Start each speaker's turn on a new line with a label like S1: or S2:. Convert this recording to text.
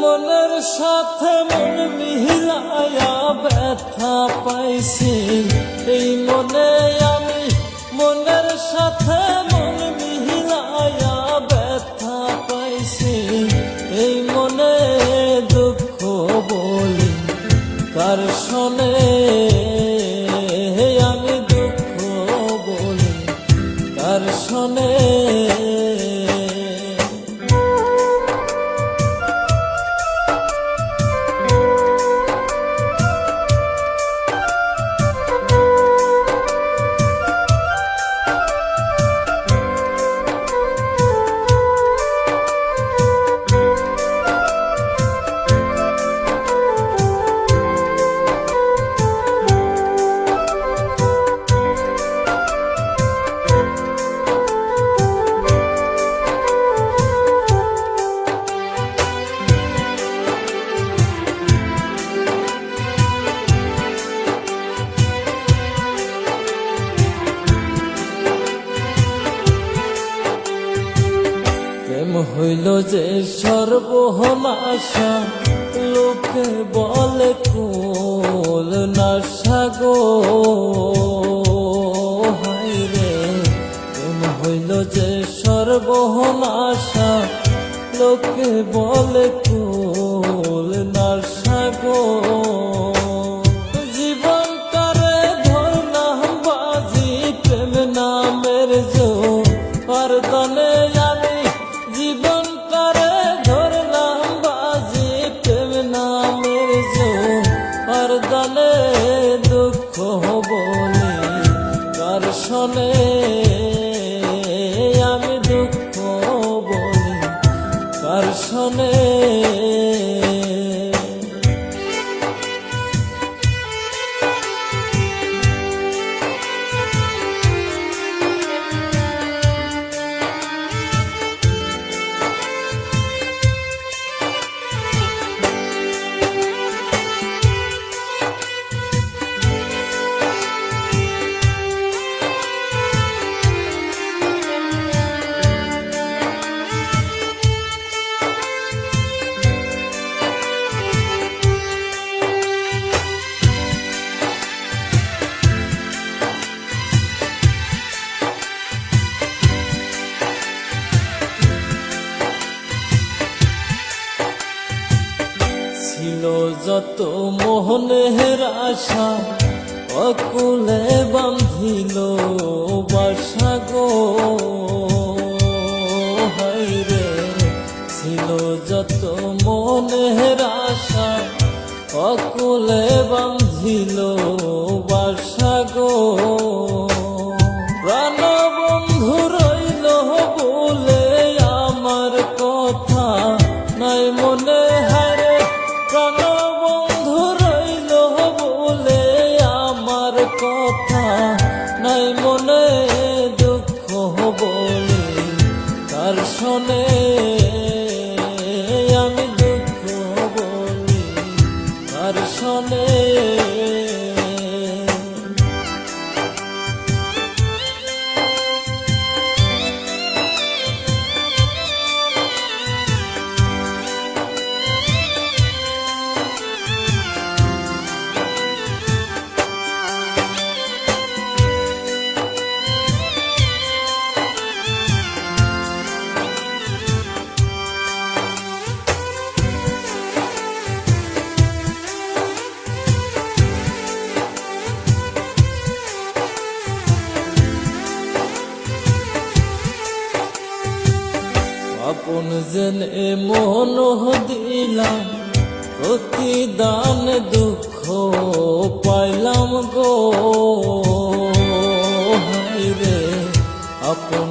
S1: মনের সাথে মন মিলায়া ব্যথা পাইছি এই মনে আমি মনের সাথে মন মিলায়া ব্যথা পাইছি এই মনে দুঃখ বলি কার শোনে আমি দুঃখ বলি কার শোনে প্রেম হইল যে সর্বনাশা লোকে বলে কুল নাশা গো হায়রে প্রেম হইল যে সর্বনাশা লোকে বলে কুল নাশা গো জীবন তারে ধরলাম বাজি প্রেম নামের জোর দানে আমি জীবন তারে ধরলাম বাজি প্রেম নামের জোর দানে দুঃখ বলি কার শোনে আমি দুঃখ বলি কার শোনে ছিল যত মোহনের আশা অকুলে বাঁধিল বাসা গো হায়রে ছিল যত মোহনের আশা অকুলে বাঁধিল বাসা গো প্রাণ বন্ধু রইল বলে আমার কথা নাই মনে হারে প্রাণ বন্ধু রইল বলে আমার কথা নাই মনে দুঃখ বলি কার শোনে আমি দুঃখ বলি কার শোনে আপন জেনে মন দিলাম প্রতিদান দুঃখ পাইলাম গো হায়রে আপন